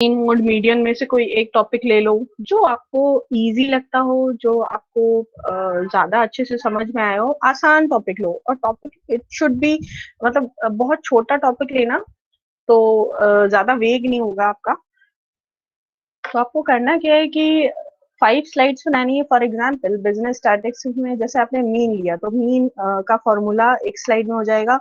Mode median में से कोई एक टॉपिक ले लो जो आपको इजी लगता हो, जो आपको ज्यादा अच्छे से समझ में आया हो। आसान टॉपिक लो, और टॉपिक इट शुड बी मतलब बहुत छोटा टॉपिक लेना, तो ज्यादा वेग नहीं होगा आपका। तो आपको करना क्या है कि 5 स्लाइड्स बनानी है। फॉर एग्जाम्पल बिजनेस स्टैटिस्टिक्स में जैसे आपने मीन लिया, तो मीन का फॉर्मूला एक स्लाइड में हो जाएगा,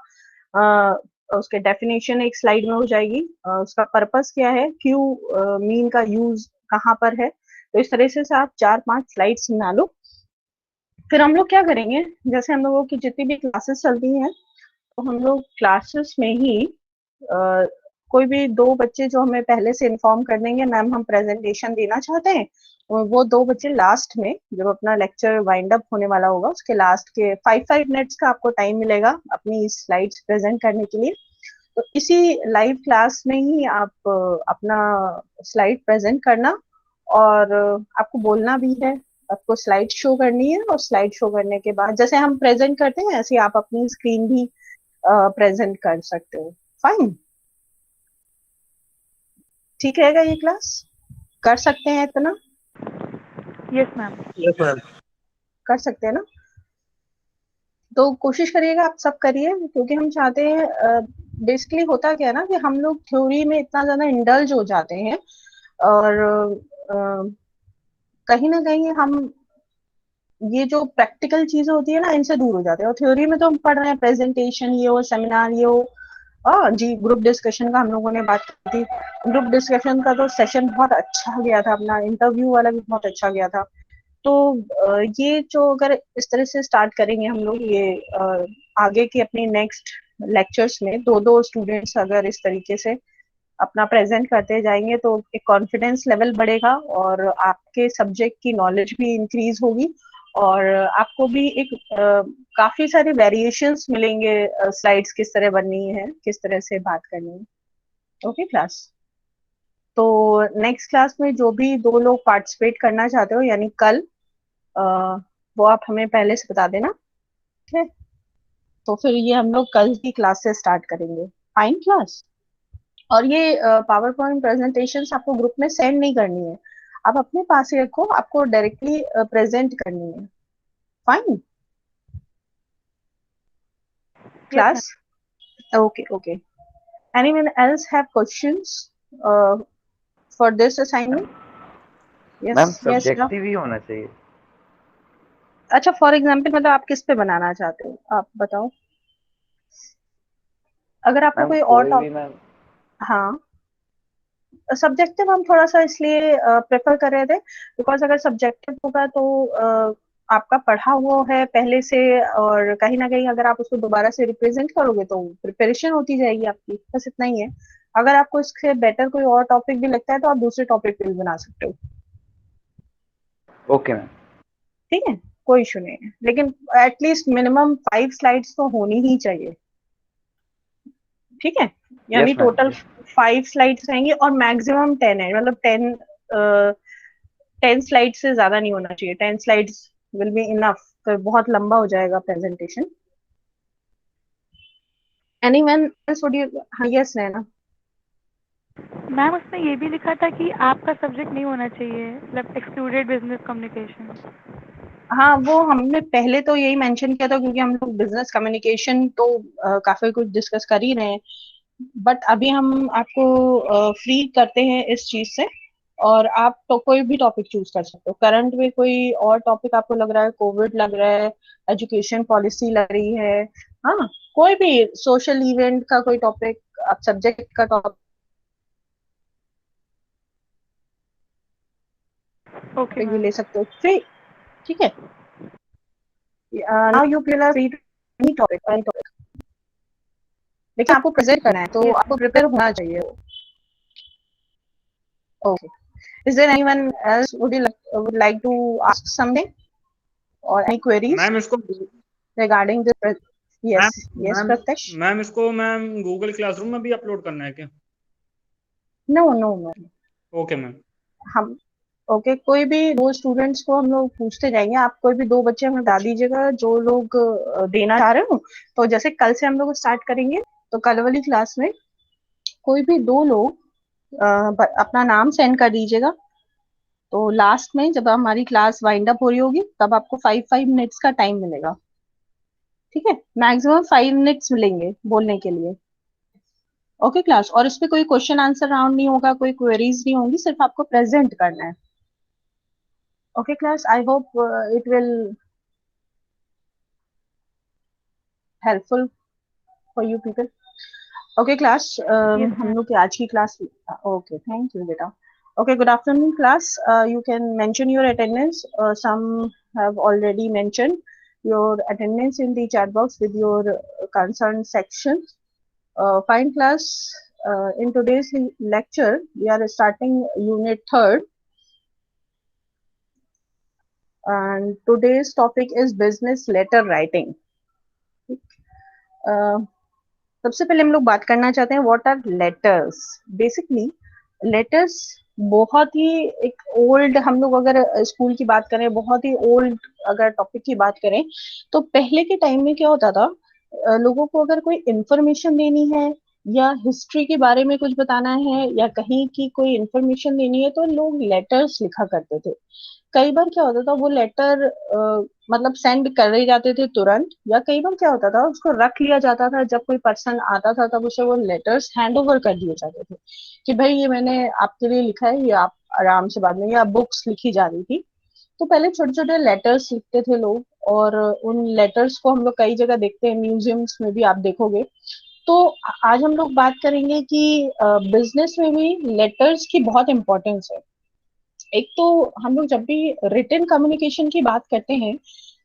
उसके डेफिनेशन एक स्लाइड में हो जाएगी, उसका पर्पस क्या है, क्यों मीन का यूज कहाँ पर है। तो इस तरह से आप 4-5 स्लाइड्स बना लो। फिर हम लोग क्या करेंगे, जैसे हम लोगों की जितनी भी क्लासेस चलती हैं, तो हम लोग क्लासेस में ही कोई भी 2 बच्चे जो हमें पहले से इन्फॉर्म कर देंगे, मैम हम प्रेजेंटेशन देना चाहते हैं, और वो 2 बच्चे लास्ट में जब अपना लेक्चर वाइंड अप होने वाला होगा, उसके लास्ट के 5-5 मिनट्स का आपको टाइम मिलेगा अपनी स्लाइड्स प्रेजेंट करने के लिए। तो इसी लाइव क्लास में ही आप अपना स्लाइड प्रेजेंट करना, और आपको बोलना भी है, आपको स्लाइड शो करनी है, और स्लाइड शो करने के बाद जैसे हम प्रेजेंट करते हैं ऐसे आप अपनी स्क्रीन भी प्रेजेंट कर सकते हो। फाइन, ठीक रहेगा ये क्लास? कर सकते हैं इतना? Yes ma'am. Yes ma'am. कर सकते हैं ना? तो कोशिश करिएगा, आप सब करिए, क्योंकि हम चाहते हैं, बेसिकली होता क्या है ना कि हम लोग थ्योरी में इतना ज्यादा इंडल्ज हो जाते हैं, और कहीं ना कहीं हम ये जो प्रैक्टिकल चीजें होती है ना, इनसे दूर हो जाते हैं। और थ्योरी में तो हम पढ़ रहे हैं प्रेजेंटेशन ये हो, सेमिनार ये हो। जी, ग्रुप डिस्कशन का हम लोगों ने बात की थी। ग्रुप डिस्कशन का तो सेशन बहुत अच्छा गया था, अपना इंटरव्यू वाला भी बहुत अच्छा गया था। तो ये जो अगर इस तरह से स्टार्ट करेंगे हम लोग, ये आगे की अपनी नेक्स्ट लेक्चर्स में दो दो स्टूडेंट्स अगर इस तरीके से अपना प्रेजेंट करते जाएंगे, तो एक कॉन्फिडेंस लेवल बढ़ेगा, और आपके सब्जेक्ट की नॉलेज भी इंक्रीज होगी, और आपको भी एक काफी सारे वेरिएशंस मिलेंगे, स्लाइड्स किस तरह बननी है, किस तरह से बात करनी है। Okay class? तो नेक्स्ट क्लास में जो भी 2 लोग पार्टिसिपेट करना चाहते हो, यानी कल, अ, वो आप हमें पहले से बता देना, ठीक है? तो फिर ये हम लोग कल की क्लास से स्टार्ट करेंगे। Fine class? और ये पावर पॉइंट प्रेजेंटेशन आपको ग्रुप में सेंड नहीं करनी है, आप अपने पास ही रखो, आपको डायरेक्टली प्रेजेंट करनी है। Fine yes ma'am. Class? Okay okay. Anyone else have questions for this assignment? Yes ma'am yes. Subjective ही होना चाहिए। अच्छा, फॉर एग्जाम्पल मतलब आप किस पे बनाना चाहते हो, आप बताओ। अगर आपको मैम कोई और कोई भी टॉपिक, मैम। हाँ, सब्जेक्टिव हम थोड़ा सा इसलिए प्रेफर कर रहे थे, बिकॉज अगर सब्जेक्टिव होगा तो आपका पढ़ा हुआ है पहले से, और कहीं ना कहीं अगर आप उसको दोबारा से रिप्रेजेंट करोगे तो प्रिपरेशन होती जाएगी आपकी, बस इतना ही है। अगर आपको इससे बेटर कोई और टॉपिक भी लगता है तो आप दूसरे टॉपिक पे भी बना सकते हो। Okay ma'am. ठीक है, कोई इशू नहीं है, लेकिन एटलीस्ट मिनिमम 5 स्लाइड्स तो होनी ही चाहिए। ठीक है, यानी यस मैम। टोटल 5 स्लाइड्स रहेंगी, और मैक्सिमम 10 है, मतलब 10 स्लाइड से ज्यादा नहीं होना चाहिए। 10 स्लाइड्स विल बी इनफ, तो बहुत लंबा हो जाएगा presentation. Anyone else would you? हाँ, यस नैना। मैम उसमें ये भी लिखा था कि आपका सब्जेक्ट नहीं होना चाहिए, मतलब एक्सक्लूडेड बिजनेस कम्युनिकेशन। हाँ, वो हमने पहले तो यही मेंशन किया था, क्योंकि हम लोग बिजनेस कम्युनिकेशन तो काफी कुछ डिस्कस कर ही रहे हैं, बट अभी हम आपको फ्री करते हैं इस चीज से, और आप तो कोई भी टॉपिक चूज कर सकते हो। करंट में कोई और टॉपिक आपको लग रहा है, कोविड लग रहा है, एजुकेशन पॉलिसी लग रही है, हाँ, कोई भी सोशल इवेंट का कोई टॉपिक, आप सब्जेक्ट का टॉपिक ओके भी मैम। ले सकते हो फ्री। ठीक है, now you feel are free to any topic, लेकिन आपको प्रेजेंट करना है तो यस आपको मैम। प्रिपेयर होना चाहिए। Okay, is there anyone else would like to ask something, or any queries ma'am इसको regarding the? Ma'am Yes, yes, ma'am Pratyash. Ma'am इसको मैम गूगल क्लासरूम में भी अपलोड करना है क्या? No, no, no. Okay ma'am. हम okay, कोई भी 2 स्टूडेंट्स को हम लोग पूछते जाएंगे, आप कोई भी 2 बच्चे हमें बता दीजिएगा जो लोग देना चाह रहे हो। तो जैसे कल से हम लोग स्टार्ट करेंगे, तो कल वाली क्लास में कोई भी 2 लोग अपना नाम सेंड कर दीजिएगा। तो लास्ट में जब हमारी क्लास वाइंड अप हो रही होगी तब आपको 5 5 मिनट्स का टाइम मिलेगा। ठीक है, मैक्सिमम 5 मिनट्स मिलेंगे बोलने के लिए। ओके क्लास, और इस पे कोई क्वेश्चन आंसर राउंड नहीं होगा, कोई क्वेरीज नहीं होंगी, सिर्फ आपको प्रेजेंट करना है। Okay class, I hope it will helpful for you people. Okay class, yes हम मैम। लोग की आज की क्लास, ओके थैंक यू बेटा। Okay, good afternoon class, you can mention your attendance, some have already mention your attendance in the chat box with your concerned section. Fine class, in today's lecture we are starting unit 3rd, and today's topic is business letter writing. uh, सबसे पहले हम लोग बात करना चाहते हैं what are letters. Basically letters बहुत ही एक ओल्ड, हम लोग अगर स्कूल की बात करें, बहुत ही ओल्ड अगर टॉपिक की बात करें, तो पहले के टाइम में क्या होता था, लोगों को अगर कोई इंफॉर्मेशन देनी है या हिस्ट्री के बारे में कुछ बताना है या कहीं की कोई इंफॉर्मेशन देनी है तो लोग लेटर्स लिखा करते थे। कई बार क्या होता था वो लेटर मतलब सेंड करे जाते थे तुरंत, या कई बार क्या होता था उसको रख लिया जाता था, जब कोई पर्सन आता था तब उसे वो लेटर्स हैंड ओवर कर दिए जाते थे कि भाई ये मैंने आपके लिए लिखा है, ये आप आराम से बाद में, या बुक्स लिखी जा रही थी। तो पहले छोटे छोटे लेटर्स लिखते थे लोग, और उन लेटर्स को हम लोग कई जगह देखते हैं, म्यूजियम्स में भी आप देखोगे। तो आज हम लोग बात करेंगे कि बिजनेस में भी लेटर्स की बहुत इंपॉर्टेंस है। एक तो हम लोग जब भी रिटन कम्युनिकेशन की बात करते हैं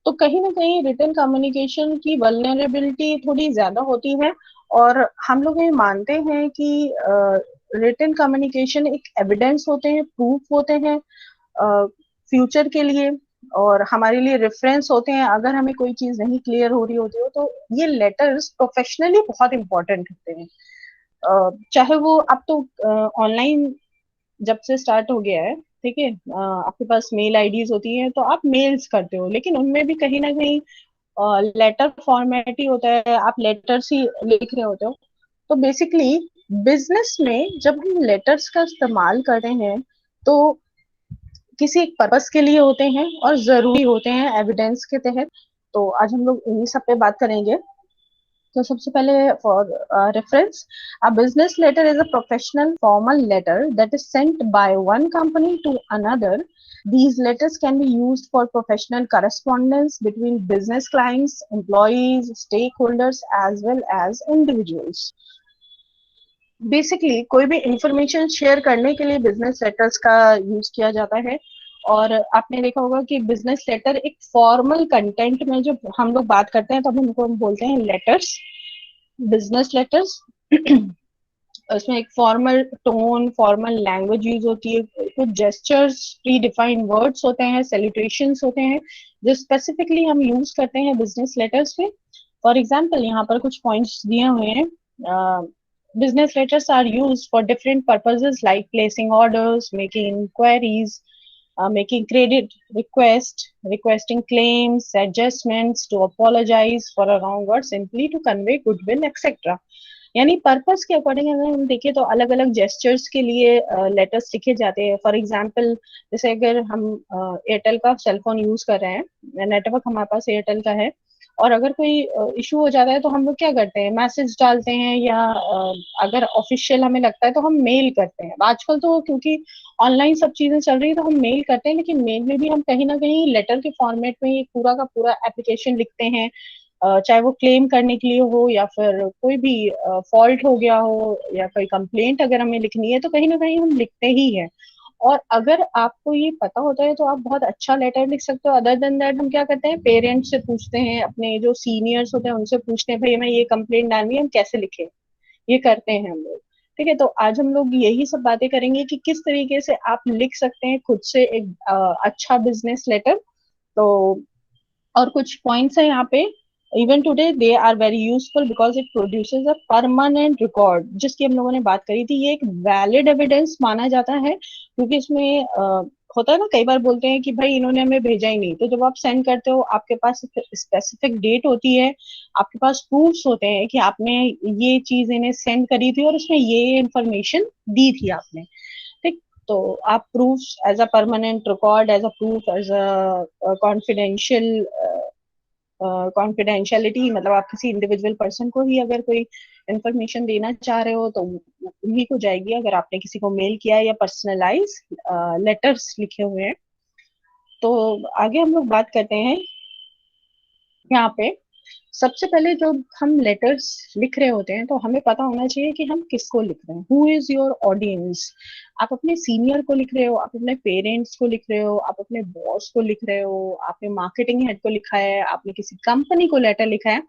तो कहीं ना कहीं रिटन कम्युनिकेशन की वल्नरेबिलिटी थोड़ी ज्यादा होती है, और हम लोग ये मानते हैं कि रिटन कम्युनिकेशन एक एविडेंस होते हैं, प्रूफ होते हैं फ्यूचर के लिए, और हमारे लिए रेफरेंस होते हैं अगर हमें कोई चीज नहीं क्लियर हो रही होती हो। तो ये लेटर्स प्रोफेशनली बहुत इंपॉर्टेंट होते हैं। चाहे वो अब तो ऑनलाइन जब से स्टार्ट हो गया है, ठीक है, आपके पास मेल आईडीज होती हैं तो आप मेल्स करते हो, लेकिन उनमें भी कहीं ना कहीं लेटर फॉर्मेट ही होता है, आप लेटर्स ही लिख रहे होते हो। तो बेसिकली बिजनेस में जब हम लेटर्स का इस्तेमाल कर रहे हैं तो किसी एक पर्पस के लिए होते हैं और जरूरी होते हैं एविडेंस के तहत। तो आज हम लोग इन्हीं सब पे बात करेंगे। तो सबसे पहले for reference, a business letter is a professional formal letter that is sent by one company to another. These letters can be used for professional correspondence between business clients, employees, stakeholders as well as individuals. Basically कोई भी information share करने के लिए business letters का use किया जाता है। और आपने देखा होगा कि बिजनेस लेटर एक फॉर्मल कंटेंट में जो हम लोग बात करते हैं तब उनको हम बोलते हैं लेटर्स, बिजनेस लेटर्स। उसमें एक formal tone, formal language use होती है, कुछ जेस्चर्स, प्री डिफाइंड वर्ड्स होते हैं, सेलिब्रेशंस होते हैं जो स्पेसिफिकली हम यूज करते हैं बिजनेस लेटर्स में। फॉर एग्जाम्पल यहाँ पर कुछ पॉइंट्स दिए हुए हैं। Business letters are used for different purposes like placing orders, making inquiries, making credit request, requesting claims, adjustments, to apologize for a wrong or simply to convey goodwill, etc. यानी purpose के according अगर हम देखें तो अलग अलग gestures के लिए लेटर्स लिखे जाते हैं। फॉर एग्जांपल जैसे अगर हम एयरटेल का सेल फोन यूज कर रहे हैं, नेटवर्क हमारे पास एयरटेल का है, और अगर कोई इशू हो जाता है तो हम लोग क्या करते हैं, मैसेज डालते हैं, या अगर ऑफिशियल हमें लगता है तो हम मेल करते हैं। आजकल तो क्योंकि ऑनलाइन सब चीजें चल रही है तो हम मेल करते हैं, लेकिन मेल में भी हम कहीं ना कहीं लेटर के फॉर्मेट में ही पूरा का पूरा एप्लीकेशन लिखते हैं, चाहे वो क्लेम करने के लिए हो या फिर कोई भी फॉल्ट हो गया हो या कोई कंप्लेंट अगर हमें लिखनी है तो कहीं ना कहीं हम लिखते ही हैं। और अगर आपको ये पता होता है तो आप बहुत अच्छा लेटर लिख सकते हो। अदर देन दैट हम क्या करते हैं, पेरेंट्स से पूछते हैं, अपने जो सीनियर्स होते हैं उनसे पूछते हैं, भाई हमें ये कंप्लेंट डालनी है, हम कैसे लिखें, ये करते हैं हम लोग। ठीक है, तो आज हम लोग यही सब बातें करेंगे कि किस तरीके से आप लिख सकते हैं खुद से एक अच्छा बिजनेस लेटर। तो और कुछ पॉइंट्स है यहाँ पे। Even today they are very useful because it produces a permanent record, जिसकी हम लोगों ने बात करी थी। ये एक वैलिड एविडेंस माना जाता है क्योंकि इसमें होता है ना, कई बार बोलते हैं कि भाई इन्होंने हमें भेजा ही नहीं, तो जब आप सेंड करते हो आपके पास स्पेसिफिक डेट होती है, आपके पास प्रूफ्स होते हैं कि आपने ये चीज इन्हें सेंड करी थी और उसमें ये इंफॉर्मेशन दी थी आपने, ठीक। तो आप proofs as a permanent record, as a proof, as a confidential confidentiality, मतलब आप किसी इंडिविजुअल पर्सन को ही अगर कोई इंफॉर्मेशन देना चाह रहे हो तो उन्हीं को जाएगी, अगर आपने किसी को मेल किया है या पर्सनलाइज लेटर्स लिखे हुए हैं। तो आगे हम लोग बात करते हैं यहाँ पे। सबसे पहले जब हम लेटर्स लिख रहे होते हैं तो हमें पता होना चाहिए कि हम किसको लिख रहे हैं, हु इज योर ऑडियंस। आप अपने सीनियर को लिख रहे हो, आप अपने पेरेंट्स को लिख रहे हो, आप अपने बॉस को लिख रहे हो, आपने मार्केटिंग हेड को लिखा है, आपने किसी कंपनी को लेटर लिखा है।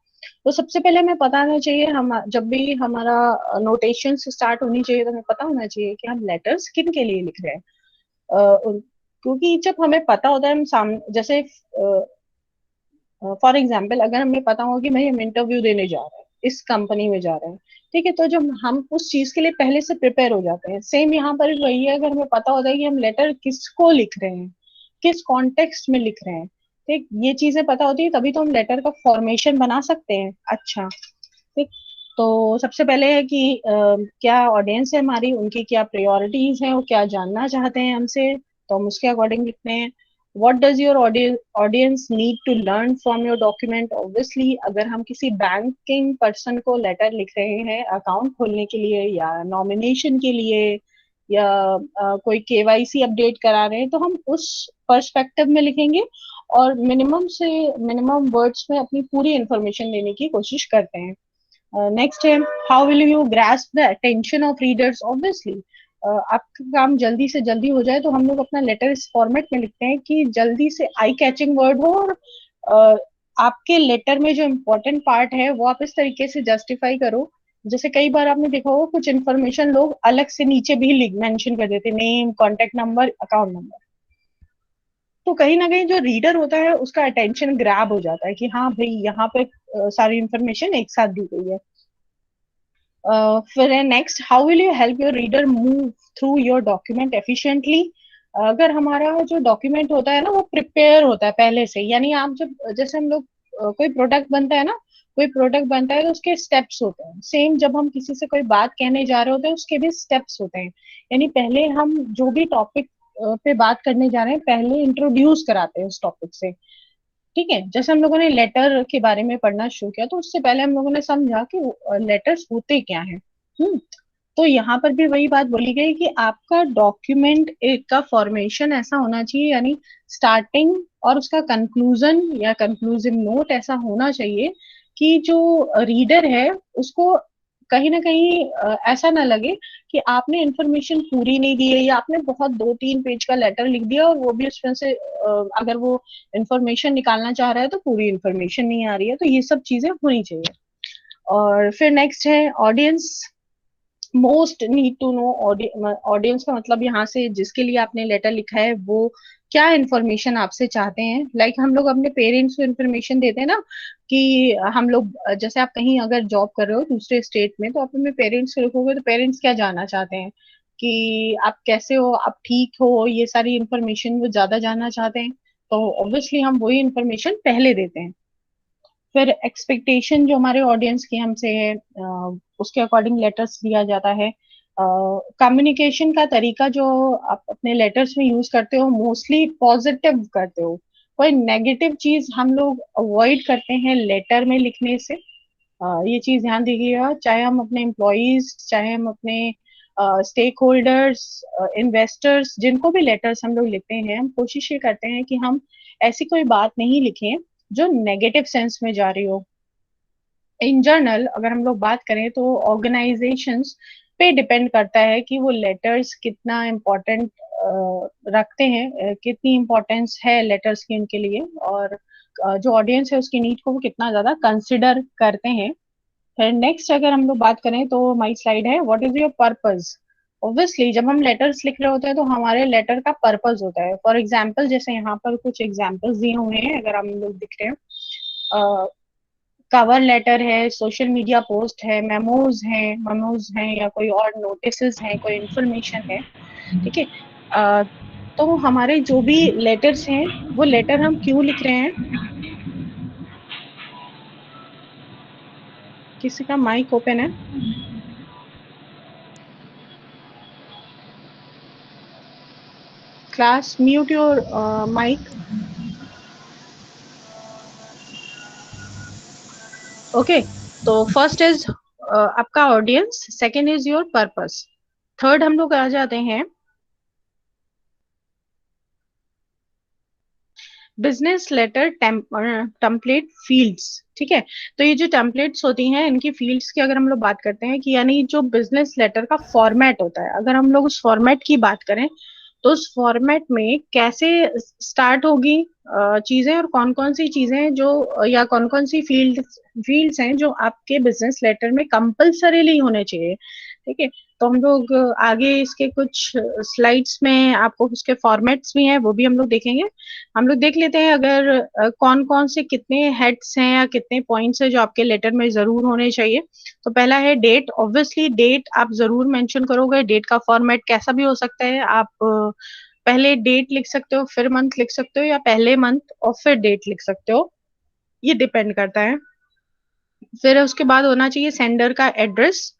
तो सबसे पहले हमें पता होना चाहिए, हम जब भी हमारा नोटेशन स्टार्ट होनी चाहिए तो हमें पता होना चाहिए कि हम लेटर्स किन के लिए लिख रहे हैं। क्योंकि जब हमें पता होता है, हम सामने जैसे फॉर एग्जाम्पल अगर हमें पता हो कि भाई हम इंटरव्यू देने जा रहे हैं, इस कंपनी में जा रहे हैं, ठीक है, तो जब हम उस चीज के लिए पहले से प्रिपेयर हो जाते हैं, सेम यहाँ पर भी वही है। अगर हमें पता होता है कि हम लेटर किसको लिख रहे हैं, किस कॉन्टेक्स्ट में लिख रहे हैं, ठीक, ये चीजें पता होती है तभी तो हम लेटर का फॉर्मेशन बना सकते हैं। अच्छा, ठीक। तो सबसे पहले है कि क्या ऑडियंस है हमारी, उनकी क्या प्रायोरिटीज हैं, वो क्या जानना चाहते हैं हमसे, तो हम उसके अकॉर्डिंग लिखते हैं। What does your audience need to learn from your document. Obviously अगर हम किसी बैंकिंग पर्सन को लेटर लिख रहे हैं अकाउंट खोलने के लिए या नॉमिनेशन के लिए या कोई केवाईसी अपडेट करा रहे हैं, तो हम उस पर्सपेक्टिव में लिखेंगे और मिनिमम से मिनिमम वर्ड्स में अपनी पूरी इंफॉर्मेशन देने की कोशिश करते हैं। नेक्स्ट है, how will you grasp the attention of readers. Obviously आपका काम जल्दी से जल्दी हो जाए तो हम लोग अपना लेटर इस फॉर्मेट में लिखते हैं कि जल्दी से आई कैचिंग वर्ड हो और आपके लेटर में जो इम्पोर्टेंट पार्ट है वो आप इस तरीके से जस्टिफाई करो। जैसे कई बार आपने देखा होगा कुछ इन्फॉर्मेशन लोग अलग से नीचे भी लिख मेंशन कर देते, name, contact number, account number, तो कहीं ना कहीं जो रीडर होता है उसका अटेंशन ग्रैब हो जाता है कि हाँ भाई यहाँ पे सारी इंफॉर्मेशन एक साथ दी गई है। फिर है next, how will you help your reader move through your document efficiently. अगर हमारा जो डॉक्यूमेंट होता है ना वो प्रिपेयर होता है पहले से, यानी आप जब जैसे हम लोग कोई प्रोडक्ट बनता है ना, कोई प्रोडक्ट बनता है तो उसके स्टेप्स होते हैं, सेम जब हम किसी से कोई बात कहने जा रहे होते हैं उसके भी स्टेप्स होते हैं। यानी पहले हम जो भी टॉपिक पे बात करने जा रहे हैं पहले इंट्रोड्यूस कराते हैं उस टॉपिक से, ठीक है। जैसे हम लोगों ने लेटर के बारे में पढ़ना शुरू किया तो उससे पहले हम लोगों ने समझा कि लेटर्स होते क्या हैं। तो यहाँ पर भी वही बात बोली गई कि आपका डॉक्यूमेंट एक का फॉर्मेशन ऐसा होना चाहिए, यानी स्टार्टिंग और उसका कंक्लूजन या कंक्लूसिव नोट ऐसा होना चाहिए कि जो रीडर है उसको कहीं ना कहीं ऐसा ना लगे कि आपने इंफॉर्मेशन पूरी नहीं दी है या आपने बहुत 2-3 पेज का लेटर लिख दिया और वो भी उसमें से अगर वो इंफॉर्मेशन निकालना चाह रहा है तो पूरी इंफॉर्मेशन नहीं आ रही है। तो ये सब चीजें होनी चाहिए। और फिर नेक्स्ट है audience most need to know. Audience का मतलब यहाँ से जिसके लिए आपने लेटर लिखा है वो क्या इन्फॉर्मेशन आपसे चाहते हैं। लाइक हम लोग अपने पेरेंट्स को इन्फॉर्मेशन देते हैं ना कि हम लोग जैसे आप कहीं अगर जॉब कर रहे हो दूसरे स्टेट में तो आप अपने पेरेंट्स को लिखोगे तो पेरेंट्स क्या जानना चाहते हैं कि आप कैसे हो, आप ठीक हो, ये सारी इन्फॉर्मेशन वो ज्यादा जानना चाहते हैं। तो ऑब्वियसली हम वही इन्फॉर्मेशन पहले देते हैं। फिर एक्सपेक्टेशन जो हमारे ऑडियंस की हमसे है उसके अकॉर्डिंग लेटर्स दिया जाता है। कम्युनिकेशन का तरीका जो आप अपने लेटर्स में यूज करते हो मोस्टली पॉजिटिव करते हो, कोई नेगेटिव चीज हम लोग अवॉइड करते हैं लेटर में लिखने से। ये चीज ध्यान दीजिएगा, चाहे हम अपने एम्प्लॉयज, चाहे हम अपने स्टेक होल्डर्स, इन्वेस्टर्स, जिनको भी लेटर्स हम लोग लिखते हैं हम कोशिश ये करते हैं कि हम ऐसी कोई बात नहीं लिखें जो नेगेटिव सेंस में जा रही हो। इन जनरल अगर हम लोग बात करें तो ऑर्गेनाइजेशंस पे डिपेंड करता है कि वो लेटर्स कितना इम्पोर्टेंट रखते हैं, कितनी इम्पोर्टेंस है लेटर्स की उनके लिए, और जो ऑडियंस है उसकी नीड को वो कितना ज्यादा कंसिडर करते हैं। फिर नेक्स्ट अगर हम लोग बात करें तो हमारी स्लाइड है what is your purpose. Obviously जब हम लेटर्स लिख रहे होते हैं तो हमारे लेटर का पर्पस होता है। फॉर एग्जाम्पल जैसे यहाँ पर कुछ एग्जाम्पल्स दिए हुए हैं, अगर हम लोग दिख रहे हैं, कवर लेटर है, सोशल मीडिया पोस्ट है, मेमोज हैं या कोई और नोटिस हैं, कोई इंफॉर्मेशन है, ठीक है। तो हमारे जो भी लेटर्स हैं वो लेटर हम क्यों लिख रहे हैं? किसी का माइक ओपन है? Class mute your mic. Okay. तो फर्स्ट इज आपका audience, second is your purpose, third हम लोग आ जाते हैं बिजनेस लेटर टेम्पलेट फील्ड्स. ठीक है. तो ये जो टेम्पलेट्स होती हैं इनकी फील्ड्स की अगर हम लोग बात करते हैं कि यानी जो बिजनेस लेटर का फॉर्मेट होता है, अगर हम लोग उस फॉर्मेट की बात करें तो उस फॉर्मेट में कैसे स्टार्ट होगी चीजें, और कौन कौन सी चीजें जो या कौन कौन सी फील्ड्स हैं जो आपके बिजनेस लेटर में कंपल्सरीली होने चाहिए. ठीक है. तो हम लोग आगे इसके कुछ स्लाइड्स में आपको उसके फॉर्मेट्स भी हैं वो भी हम लोग देखेंगे. हम लोग देख लेते हैं अगर कौन कौन से कितने हेड्स हैं या कितने पॉइंट्स हैं जो आपके लेटर में जरूर होने चाहिए. तो पहला है डेट. ऑब्वियसली डेट आप जरूर मेंशन करोगे. डेट का फॉर्मेट कैसा भी हो सकता है. आप पहले डेट लिख सकते हो, फिर मंथ लिख सकते हो, या पहले मंथ और फिर डेट लिख सकते हो. ये डिपेंड करता है. फिर उसके बाद होना चाहिए सेंडर का एड्रेस.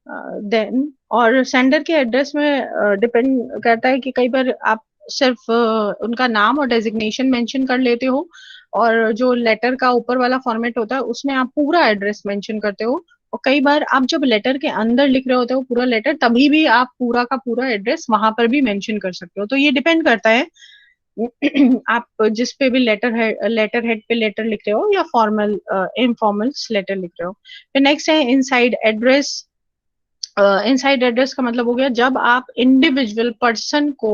देन और सेंडर के एड्रेस में डिपेंड करता है कि कई बार आप सिर्फ उनका नाम और डेजिग्नेशन मेंशन कर लेते हो, और जो लेटर का ऊपर वाला फॉर्मेट होता है उसमें आप पूरा एड्रेस मेंशन करते हो. और कई बार आप जब लेटर के अंदर लिख रहे होते हो पूरा लेटर, तभी भी आप पूरा का पूरा एड्रेस वहां पर भी मेंशन कर सकते हो. तो ये डिपेंड करता है आप जिस पे भी लेटर हेड पे लेटर लिख रहे हो या फॉर्मल इनफॉर्मल लेटर लिख रहे हो. फिर नेक्स्ट है इनसाइड एड्रेस. इनसाइड एड्रेस का मतलब हो गया जब आप इंडिविजुअल पर्सन को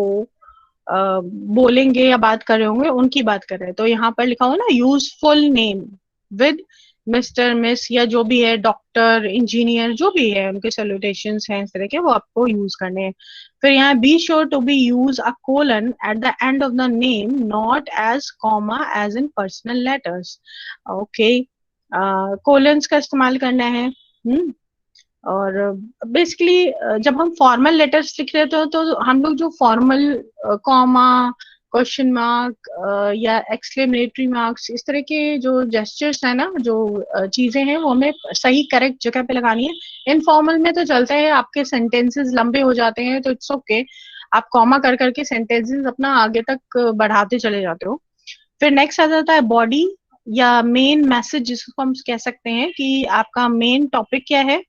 बोलेंगे या बात कर रहे होंगे उनकी बात कर रहे हैं. तो यहाँ पर लिखा हो ना use full name with mister miss या जो भी है, डॉक्टर, इंजीनियर, जो भी है उनके सैल्यूटेशंस हैं इस तरह के, वो आपको यूज करने हैं. फिर यहाँ be sure to be use a colon at the end of the name, not as comma as in personal letters. Okay. Colons का इस्तेमाल करना है. और बेसिकली जब हम फॉर्मल लेटर्स लिख रहे थे तो हम लोग जो फॉर्मल कॉमा, क्वेश्चन मार्क या एक्सक्लेमेटरी मार्क्स, इस तरह के जो जेस्चर्स है ना, जो चीजें हैं वो हमें सही करेक्ट जगह पे लगानी है. इनफॉर्मल में तो चलता है आपके सेंटेंसेस लंबे हो जाते हैं तो इट्स ओके, आप कॉमा कर करके सेंटेंसेस अपना आगे तक बढ़ाते चले जाते हो. फिर नेक्स्ट आ जाता है बॉडी या मेन मैसेज, जिसको हम कह सकते हैं कि आपका मेन टॉपिक क्या है.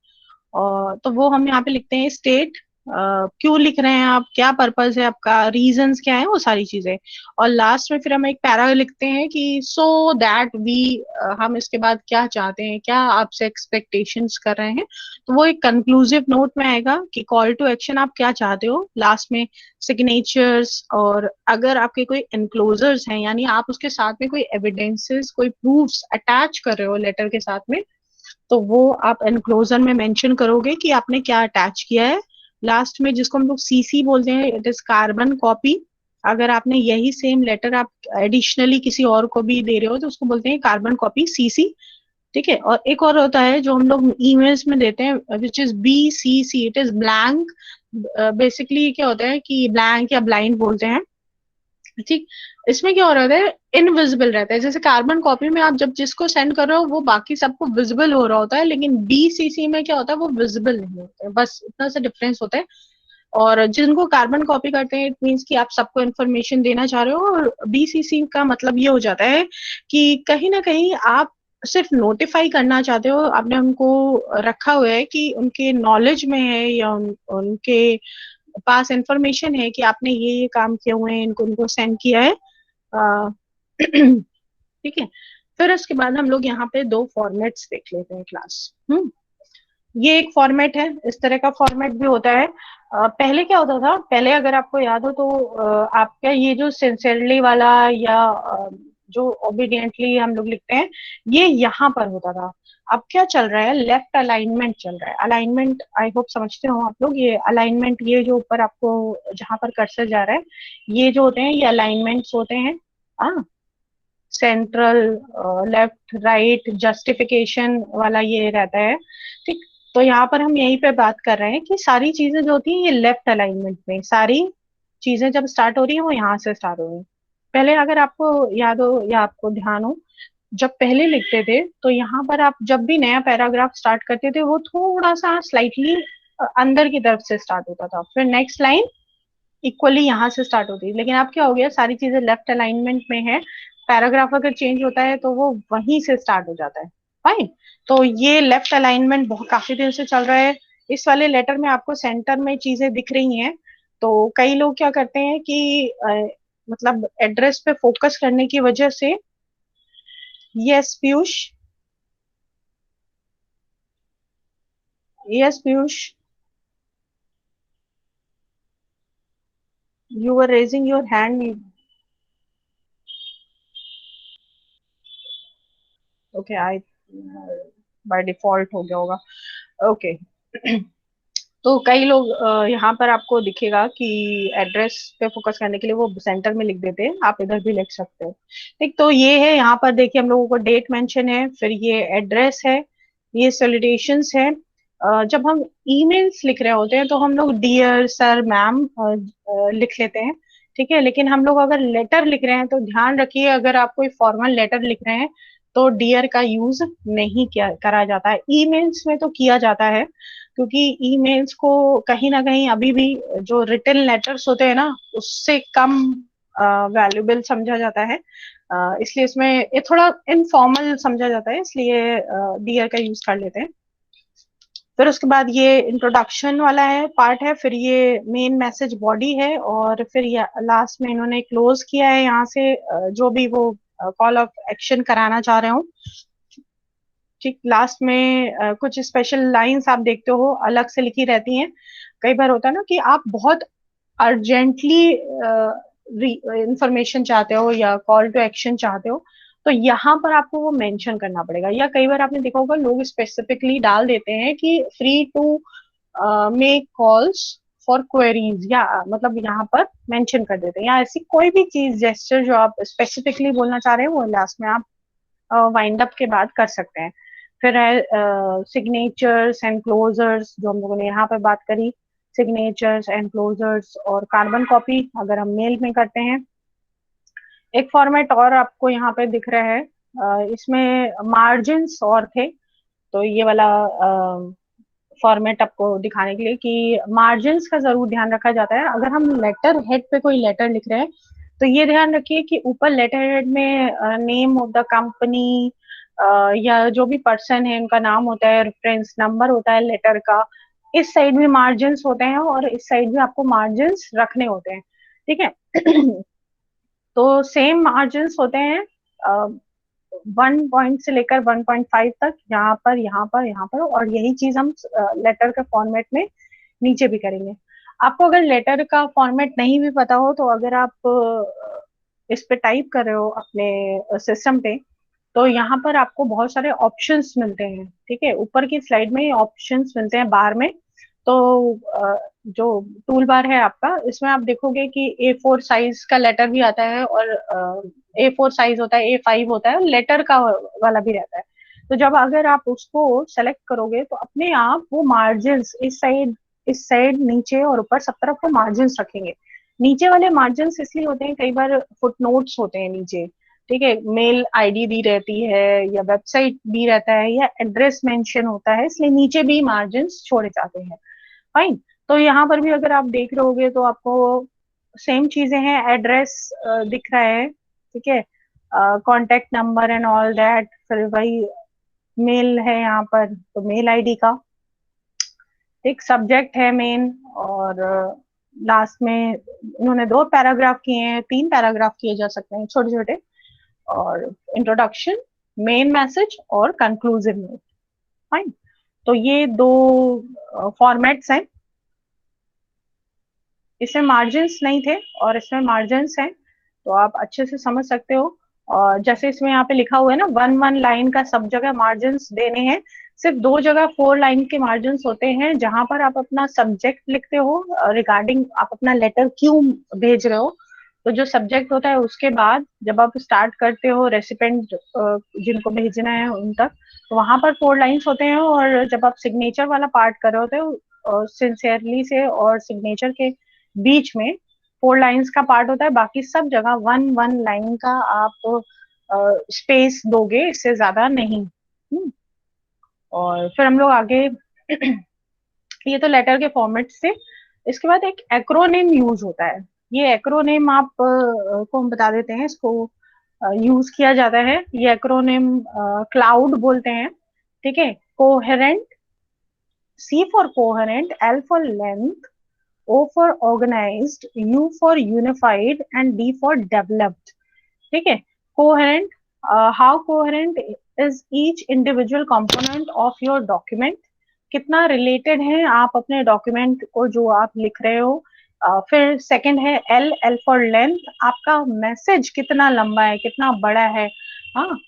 तो वो हम यहाँ पे लिखते हैं स्टेट, क्यों लिख रहे हैं आप, क्या पर्पस है आपका, रीजंस क्या है, वो सारी चीजें. और लास्ट में फिर हम एक पैरा लिखते हैं कि सो दैट वी, हम इसके बाद क्या चाहते हैं, क्या आपसे एक्सपेक्टेशंस कर रहे हैं. तो वो एक कंक्लूसिव नोट में आएगा कि कॉल टू एक्शन आप क्या चाहते हो. लास्ट में सिग्नेचर्स, और अगर आपके कोई एनक्लोजर्स हैं यानी आप उसके साथ में कोई एविडेंसेस, कोई प्रूफ्स अटैच कर रहे हो लेटर के साथ में, तो वो आप एनक्लोजर में मेंशन करोगे कि आपने क्या अटैच किया है. लास्ट में जिसको हम लोग सीसी बोलते हैं, इट इज कार्बन कॉपी. अगर आपने यही सेम लेटर आप एडिशनली किसी और को भी दे रहे हो तो उसको बोलते हैं कार्बन कॉपी, सीसी. ठीक है. और एक और होता है जो हम लोग ईमेल्स में देते हैं which is BCC, it is blank. Basically क्या होता है कि ब्लैंक या ब्लाइंड बोलते हैं. ठीक. इसमें क्या हो रहा है, इनविजिबल रहता है. जैसे कार्बन कॉपी में आप जब जिसको सेंड कर रहे हो वो बाकी सबको विजिबल हो रहा होता है, लेकिन BCC में क्या होता है, वो विजिबल नहीं होता है. बस इतना सा डिफरेंस होता है. और जिनको कार्बन कॉपी करते हैं इट मीन्स कि आप सबको इन्फॉर्मेशन देना चाह रहे हो. और BCC का मतलब ये हो जाता है कि कहीं ना कहीं आप सिर्फ नोटिफाई करना चाहते हो, आपने उनको रखा हुआ है कि उनके नॉलेज में है या उनके पास इंफॉर्मेशन है कि आपने ये काम किए हुए हैं, इनको उनको सेंड किया है. ठीक है. फिर उसके बाद हम लोग यहाँ पे दो फॉर्मेट्स देख लेते हैं क्लास. ये एक फॉर्मेट है, इस तरह का फॉर्मेट भी होता है. पहले क्या होता था, पहले अगर आपको याद हो तो आपका ये जो सिंसियरली वाला या जो ओबीडियंटली हम लोग लिखते हैं, ये यहाँ पर होता था. अब क्या चल रहा है, लेफ्ट अलाइनमेंट चल रहा है. अलाइनमेंट आई होप समझते हो आप लोग. ये अलाइनमेंट, ये जो ऊपर आपको जहां पर कर्सर जा रहा है, ये जो होते हैं ये अलाइनमेंट्स होते हैं. हाँ, सेंट्रल, लेफ्ट, राइट, जस्टिफिकेशन वाला ये रहता है. ठीक. तो यहाँ पर हम यहीं पे बात कर रहे हैं कि सारी चीजें जो होती हैं ये लेफ्ट अलाइनमेंट में, सारी चीजें जब स्टार्ट हो रही है वो यहाँ से स्टार्ट हो रही है। पहले अगर आपको याद हो या आपको ध्यान हो, जब पहले लिखते थे तो यहाँ पर आप जब भी नया पैराग्राफ स्टार्ट करते थे वो थोड़ा सा स्लाइटली अंदर की तरफ से स्टार्ट होता था, फिर नेक्स्ट लाइन इक्वली यहाँ से स्टार्ट होती है। लेकिन अब क्या हो गया, सारी चीजें लेफ्ट अलाइनमेंट में है, पैराग्राफ अगर चेंज होता है तो वो वहीं से स्टार्ट हो जाता है। फाइन। तो ये लेफ्ट अलाइनमेंट बहुत काफी दिन से चल रहा है। इस वाले लेटर में आपको सेंटर में चीजें दिख रही हैं। तो कई लोग क्या करते हैं कि मतलब एड्रेस पे फोकस करने की वजह से, yes Piyush, yes Piyush, you were raising your hand. Okay, I by default हो गया होगा। ओके। तो कई लोग यहाँ पर आपको दिखेगा कि एड्रेस पे फोकस करने के लिए वो सेंटर में लिख देते हैं, आप इधर भी लिख सकते हो। ठीक, तो ये है, यहाँ पर देखिए हम लोगों को डेट मेंशन है, फिर ये एड्रेस है, ये सैल्यूटेशंस है। जब हम ईमेल्स लिख रहे होते हैं तो हम लोग डियर सर मैम लिख लेते हैं। ठीक है, लेकिन हम लोग अगर लेटर लिख रहे हैं तो ध्यान रखिए, अगर आप कोई फॉर्मल लेटर लिख रहे हैं तो डियर का यूज नहीं किया करा जाता है। ईमेल्स में तो किया जाता है, क्योंकि ईमेल्स को कहीं ना कहीं अभी भी जो रिटन लेटर्स होते हैं ना उससे कम वैल्यूबल समझा जाता है। इसलिए इसमें ये थोड़ा इनफॉर्मल समझा जाता है, इसलिए डियर का यूज कर लेते हैं। फिर उसके बाद ये इंट्रोडक्शन वाला है पार्ट है, फिर ये मेन मैसेज बॉडी है, और फिर ये लास्ट में इन्होंने क्लोज किया है यहाँ से जो भी वो कॉल ऑफ एक्शन कराना चाह रहे हो। ठीक, लास्ट में कुछ स्पेशल लाइंस आप देखते हो अलग से लिखी रहती हैं। कई बार होता है ना कि आप बहुत अर्जेंटली इंफॉर्मेशन चाहते हो या कॉल टू एक्शन चाहते हो, तो यहाँ पर आपको वो मेंशन करना पड़ेगा। या कई बार आपने देखा होगा लोग स्पेसिफिकली डाल देते हैं कि free to make calls for queries, या मतलब यहाँ पर मेंशन कर देते हैं, या ऐसी कोई भी चीज जेस्चर जो आप स्पेसिफिकली बोलना चाह रहे हैं वो लास्ट में आप वाइंड अप के बाद कर सकते हैं। फिर है सिग्नेचर्स एंड क्लोजर्स, जो हम लोगों ने यहाँ पे बात करी, सिग्नेचर्स एंड क्लोजर्स और कार्बन कॉपी अगर हम मेल में करते हैं। एक फॉर्मेट और आपको यहाँ पे दिख रहा है, इसमें मार्जिन्स और थे, तो ये वाला फॉर्मेट आपको दिखाने के लिए कि मार्जिन्स का जरूर ध्यान रखा जाता है। अगर हम लेटर हेड पे कोई लेटर लिख रहे हैं तो ये ध्यान रखिए कि ऊपर लेटर हेड में नेम ऑफ द कंपनी या जो भी पर्सन है उनका नाम होता है, रेफरेंस नंबर होता है लेटर का, इस साइड में मार्जिन्स होते हैं और इस साइड में आपको मार्जिन्स रखने होते हैं। ठीक है। तो सेम मार्जिन्स होते हैं 1 पॉइंट से लेकर 1.5 तक, यहाँ पर यहाँ पर यहाँ पर, और यही चीज हम लेटर के फॉर्मेट में नीचे भी करेंगे। आपको अगर लेटर का फॉर्मेट नहीं भी पता हो तो अगर आप इस पे टाइप कर रहे हो अपने सिस्टम पे, तो यहाँ पर आपको बहुत सारे ऑप्शंस मिलते हैं। ठीक है, ऊपर की स्लाइड में ऑप्शंस मिलते हैं बार में। तो जो टूल बार है आपका, इसमें आप देखोगे कि A4 साइज का लेटर भी आता है, और A4 साइज होता है, A5 होता है, और लेटर का वाला भी रहता है। तो जब अगर आप उसको सेलेक्ट करोगे तो अपने आप वो मार्जिन इस साइड नीचे और ऊपर सब तरफ वो मार्जिन रखेंगे। नीचे वाले मार्जिन इसलिए होते हैं, कई बार फुटनोट्स होते हैं नीचे। ठीक है, मेल आईडी दी रहती है या वेबसाइट दी रहता है या एड्रेस मेंशन होता है, इसलिए नीचे भी मार्जिन छोड़े जाते हैं। फाइन। तो यहाँ पर भी अगर आप देख रहोगे तो आपको सेम चीजें हैं, एड्रेस दिख रहा है। ठीक है, contact number and all that, फिर वही मेल है यहाँ पर तो मेल आईडी का, एक सब्जेक्ट है मेन, और लास्ट में इन्होंने 2 पैराग्राफ किए हैं, 3 पैराग्राफ किए जा सकते हैं छोटे छोटे, और इंट्रोडक्शन, मेन मैसेज और कंक्लूसिव नोट। फाइन। तो ये 2 फॉर्मेट्स हैं, इसमें मार्जिन्स नहीं थे और इसमें मार्जिन्स हैं, तो आप अच्छे से समझ सकते हो। और जैसे इसमें यहाँ पे लिखा हुआ है ना, 1 लाइन का सब जगह मार्जिन्स देने हैं, सिर्फ 2 जगह 4 लाइन के मार्जिन्स होते हैं जहां पर आप अपना सब्जेक्ट लिखते हो रिगार्डिंग आप अपना लेटर क्यों भेज रहे हो। तो जो सब्जेक्ट होता है उसके बाद जब आप स्टार्ट करते हो रेसिपेंट जिनको भेजना है उन तक, तो वहां पर 4 लाइन्स होते हैं, और जब आप सिग्नेचर वाला पार्ट कर रहे होते हो सिंसियरली से और सिग्नेचर के बीच में 4 लाइंस का पार्ट होता है, बाकी सब जगह 1 लाइन का आप स्पेस दोगे, इससे ज्यादा नहीं। और फिर हम लोग आगे ये तो लेटर के फॉर्मेट से। इसके बाद एक एक्रोनिम यूज होता है। ये एक्रोनिम आप को हम बता देते हैं, इसको यूज किया जाता है। ये एक्रोनिम क्लाउड बोलते हैं, ठीक है। Coherent, C for coherent, L for length, O for organised, U for unified and D for developed, ठीक है। Coherent, how coherent is each individual component of your document, कितना रिलेटेड है आप अपने डॉक्यूमेंट को जो आप लिख रहे हो। फिर सेकंड है L फॉर लेंथ, आपका मैसेज कितना लंबा है, कितना बड़ा है। हाँ,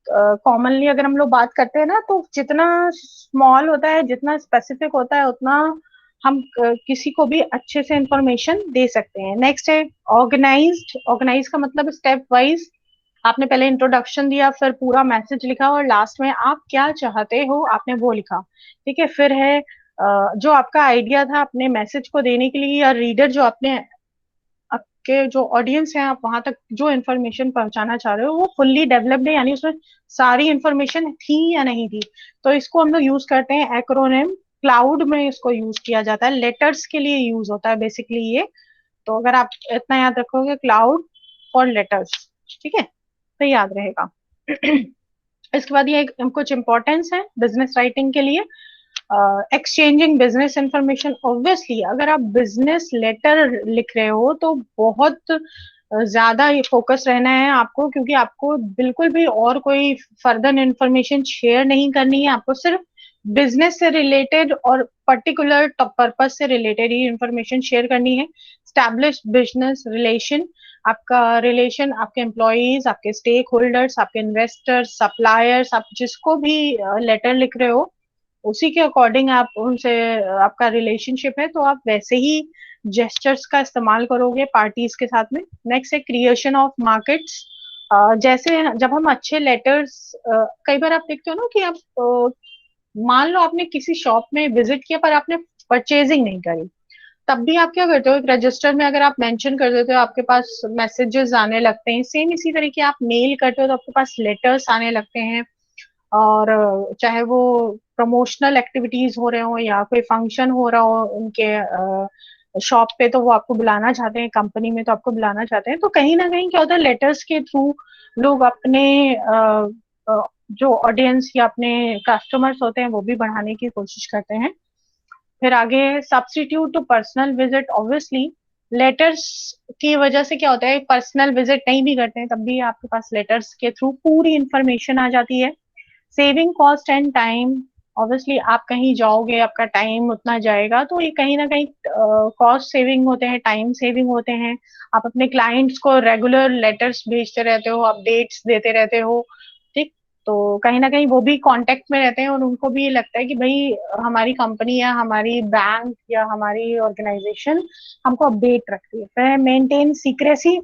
कॉमनली अगर हम लोग बात करते हैं ना, तो जितना स्मॉल होता है, जितना स्पेसिफिक होता है, उतना हम किसी को भी अच्छे से इंफॉर्मेशन दे सकते हैं। नेक्स्ट है ऑर्गेनाइज्ड। ऑर्गेनाइज का मतलब स्टेप वाइज, आपने पहले इंट्रोडक्शन दिया, फिर पूरा मैसेज लिखा, और लास्ट में आप क्या चाहते हो आपने वो लिखा, ठीक है। फिर है जो आपका आइडिया था अपने मैसेज को देने के लिए, या रीडर जो आपने, आपके जो ऑडियंस है, आप वहां तक जो इन्फॉर्मेशन पहुंचाना चाह रहे हो वो फुल्ली डेवलप्ड है, यानी उसमें सारी इन्फॉर्मेशन थी या नहीं थी। तो इसको हम लोग यूज करते हैं एक्रोनिम। क्लाउड में इसको यूज किया जाता है, लेटर्स के लिए यूज होता है बेसिकली ये। तो अगर आप इतना याद रखोगे, क्लाउड फॉर लेटर्स, ठीक है, तो याद रहेगा। इसके बाद ये कुछ इंपॉर्टेंस है बिजनेस राइटिंग के लिए। एक्सचेंजिंग बिजनेस इंफॉर्मेशन, ऑब्वियसली अगर आप बिजनेस लेटर लिख रहे हो तो बहुत ज्यादा ये फोकस रहना है आपको, क्योंकि आपको बिल्कुल भी और कोई फर्दर इंफॉर्मेशन शेयर नहीं करनी है। आपको सिर्फ बिजनेस से रिलेटेड और पर्टिकुलर पर्पज से रिलेटेड ही इंफॉर्मेशन शेयर करनी है। स्टैब्लिश बिजनेस रिलेशन, आपका रिलेशन आपके एम्प्लॉयज, आपके स्टेक होल्डर्स, आपके इन्वेस्टर्स, सप्लायर्स, आप जिसको भी लेटर लिख रहे हो उसी के अकॉर्डिंग आप उनसे, आपका रिलेशनशिप है, तो आप वैसे ही जेस्चर्स का इस्तेमाल करोगे पार्टीज के साथ में। नेक्स्ट है क्रिएशन ऑफ मार्केट्स। जैसे जब हम अच्छे लेटर्स, कई बार आप देखते हो ना कि आप मान लो आपने किसी शॉप में विजिट किया पर आपने परचेजिंग नहीं करी, तब भी आप क्या करते हो, एक रजिस्टर में अगर आप मेंशन कर देते हो आपके पास मैसेजेस आने लगते हैं। सेम इसी तरीके आप मेल करते हो तो आपके पास लेटर्स आने लगते हैं। और चाहे वो प्रमोशनल एक्टिविटीज हो रहे हो या कोई फंक्शन हो रहा हो उनके शॉप पे, तो वो आपको बुलाना चाहते हैं, कंपनी में तो आपको बुलाना चाहते हैं। तो कहीं ना कहीं क्या होता है, लेटर्स के थ्रू लोग अपने जो ऑडियंस या अपने कस्टमर्स होते हैं वो भी बढ़ाने की कोशिश करते हैं। फिर आगे substitute to personal visit, obviously letters की वजह से क्या होता है, पर्सनल विजिट नहीं भी करते हैं तब भी आपके पास लेटर्स के थ्रू पूरी इंफॉर्मेशन आ जाती है। Saving cost and time, obviously आप कहीं जाओगे आपका टाइम उतना जाएगा, तो ये कहीं ना कहीं कॉस्ट सेविंग होते हैं, टाइम सेविंग होते हैं। आप अपने क्लाइंट्स को रेगुलर लेटर्स भेजते रहते हो, अपडेट्स देते रहते हो, ठीक। तो कहीं ना कहीं वो भी कांटेक्ट में रहते हैं और उनको भी ये लगता है कि भाई हमारी कंपनी या हमारी बैंक या हमारी ऑर्गेनाइजेशन हमको अपडेट रखती है। फिर मेंटेन सीक्रेसी,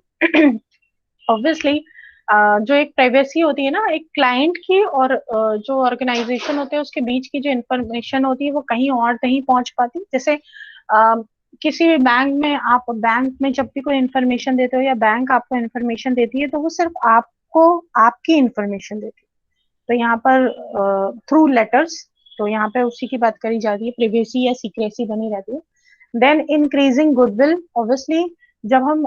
ऑब्वियसली जो एक प्राइवेसी होती है ना एक क्लाइंट की और जो ऑर्गेनाइजेशन होते हैं उसके बीच की जो इंफॉर्मेशन होती है वो कहीं और नहीं पहुंच पाती। जैसे किसी भी बैंक में, आप बैंक में जब भी कोई इंफॉर्मेशन देते हो या बैंक आपको इंफॉर्मेशन देती है तो वो सिर्फ आपको आपकी इंफॉर्मेशन देती है। तो यहाँ पर थ्रू लेटर्स, तो यहाँ पे उसी की बात करी जाती है, प्रिवेसी या सीक्रेसी बनी रहती है। देन इंक्रीजिंग गुडविल, ऑब्वियसली जब हम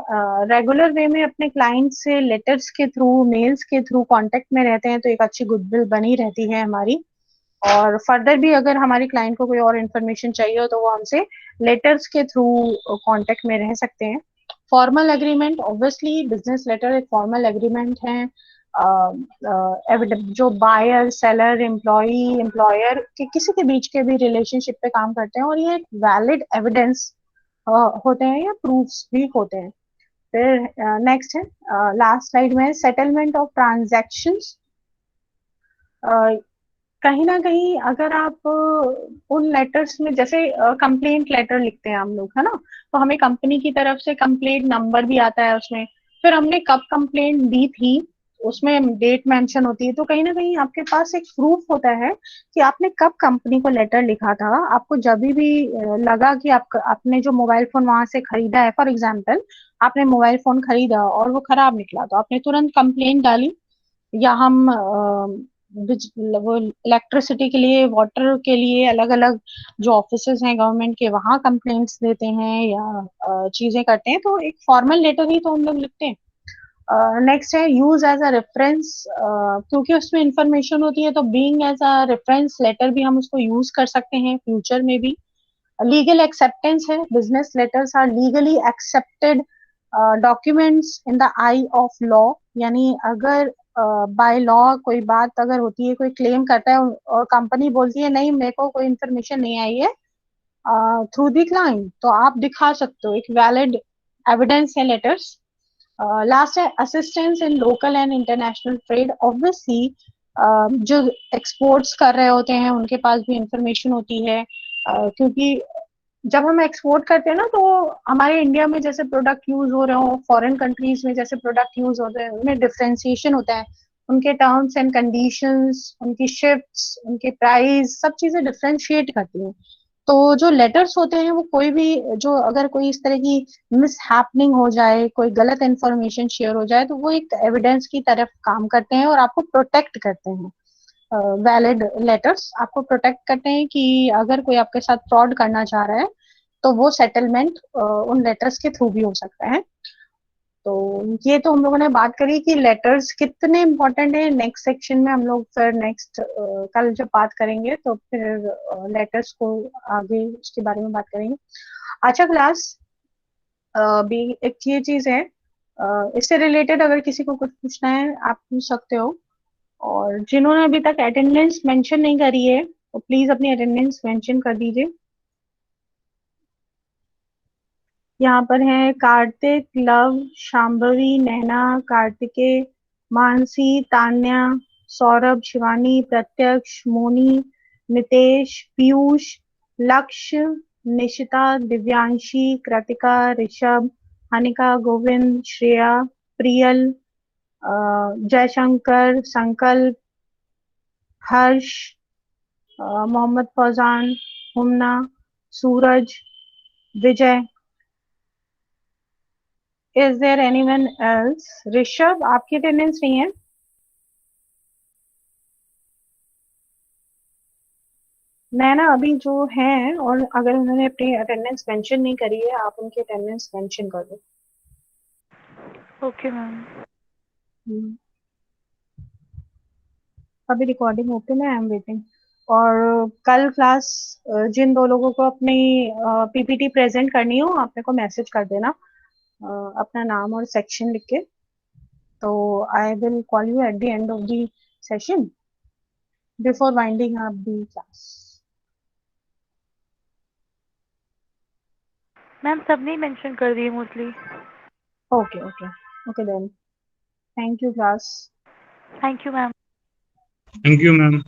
रेगुलर वे में अपने क्लाइंट से लेटर्स के थ्रू, मेल्स के थ्रू कांटेक्ट में रहते हैं तो एक अच्छी गुडविल बनी रहती है हमारी। और फर्दर भी अगर हमारे क्लाइंट को कोई और इन्फॉर्मेशन चाहिए हो तो वो हमसे लेटर्स के थ्रू कांटेक्ट में रह सकते हैं। Formal agreement, obviously business letter एक फॉर्मल एग्रीमेंट है। जो बायर, सेलर, एम्प्लॉई, एम्प्लॉयर के किसी के बीच के भी रिलेशनशिप पे काम करते हैं और ये एक वैलिड एविडेंस होते हैं या प्रूफ्स भी होते हैं। फिर नेक्स्ट है लास्ट स्लाइड में सेटलमेंट ऑफ ट्रांजैक्शंस। कहीं ना कहीं अगर आप उन लेटर्स में, जैसे कंप्लेंट लेटर लिखते हैं हम लोग, है ना, तो हमें कंपनी की तरफ से कंप्लेंट नंबर भी आता है उसमें, फिर हमने कब कंप्लेंट दी थी उसमें डेट मेंशन होती है, तो कहीं ना कहीं आपके पास एक प्रूफ होता है कि आपने कब कंपनी को लेटर लिखा था। आपको जब भी लगा कि आपने जो मोबाइल फोन वहां से खरीदा है, फॉर एग्जाम्पल आपने मोबाइल फोन खरीदा और वो खराब निकला, तो आपने तुरंत कंप्लेंट डाली, या हम वो इलेक्ट्रिसिटी के लिए, वाटर के लिए अलग अलग जो ऑफिसेज हैं गवर्नमेंट के, वहाँ कंप्लेंट्स देते हैं या चीजें करते हैं, तो एक फॉर्मल लेटर ही तो हम लोग लिखते हैं। नेक्स्ट है यूज एज अ रेफरेंस, क्योंकि उसमें इंफॉर्मेशन होती है, तो being as a reference letter भी हम उसको यूज कर सकते हैं फ्यूचर में भी। लीगल एक्सेप्टेंस है, business letters are legally accepted documents in the eye of law, यानी अगर बाय लॉ कोई बात अगर होती है, कोई क्लेम करता है और कंपनी बोलती है नहीं मेरे को कोई इन्फॉर्मेशन नहीं आई है थ्रू द क्लाइंट, तो आप दिखा सकते हो, एक वैलिड एविडेंस है लेटर्स। लास्ट है assistance in local and international trade. Obviously जो एक्सपोर्ट्स कर रहे होते हैं उनके पास भी इंफॉर्मेशन होती है, क्योंकि जब हम एक्सपोर्ट करते हैं ना, तो हमारे इंडिया में जैसे प्रोडक्ट यूज हो रहे हो, फॉरेन कंट्रीज में जैसे प्रोडक्ट यूज होते हैं, उनमें डिफ्रेंसिएशन होता है, उनके टर्म्स एंड कंडीशंस, उनकी शिफ्ट्स, उनके प्राइस, सब चीजें डिफ्रेंशिएट करती हैं। तो जो लेटर्स होते हैं वो कोई भी, जो अगर कोई इस तरह की मिस हैपनिंग हो जाए, कोई गलत इंफॉर्मेशन शेयर हो जाए, तो वो एक एविडेंस की तरफ काम करते हैं और आपको प्रोटेक्ट करते हैं। वैलिड लेटर्स आपको प्रोटेक्ट करते हैं कि अगर कोई आपके साथ फ्रॉड करना चाह रहा है तो वो सेटलमेंट उन लेटर्स के थ्रू भी हो सकता है। तो ये तो हम लोगों ने बात करी कि लेटर्स कितने इम्पोर्टेंट है। नेक्स्ट सेक्शन में हम लोग फिर नेक्स्ट कल जब बात करेंगे तो फिर लेटर्स को आगे उसके बारे में बात करेंगे। अच्छा क्लास, भी एक ये चीज है, इससे रिलेटेड अगर किसी को कुछ पूछना है आप पूछ सकते हो, और जिन्होंने अभी तक अटेंडेंस मेंशन नहीं करी है तो प्लीज अपनी अटेंडेंस मेंशन कर दीजिए। यहाँ पर है कार्तिक, लव, शांभवी, नैना, कार्तिकेय, मानसी, तान्या, सौरभ, शिवानी, प्रत्यक्ष, मोनी, नितेश, पीयूष, लक्ष्य, Nishita, Divyanshi, Kritika, Rishabh, Hanika, Govind, Shreya, Priyal, Jaishankar, Sankalp, Harsh, Mohammad Fauzan, Humna, Suraj, Vijay. Is there anyone else? Rishabh आपकी अटेंडेंस नहीं है? नैना अभी जो है, और अगर उन्होंने अपनी अटेंडेंस मेंशन नहीं करी है, आप उनकी अटेंडेंस मेंशन कर दो। Okay ma'am. अभी रिकॉर्डिंग ओपन है, आई एम वेटिंग। और कल क्लास जिन दो लोगों को अपनी पीपीटी प्रेजेंट करनी हो आप मेरे को मैसेज कर देना, अपना नाम और सेक्शन लिख के, तो I will call you at the end of the session before winding up the class. Ma'am सबने मेंशन कर दिए mostly. Okay okay okay then, thank you class. Thank you ma'am. Thank you ma'am.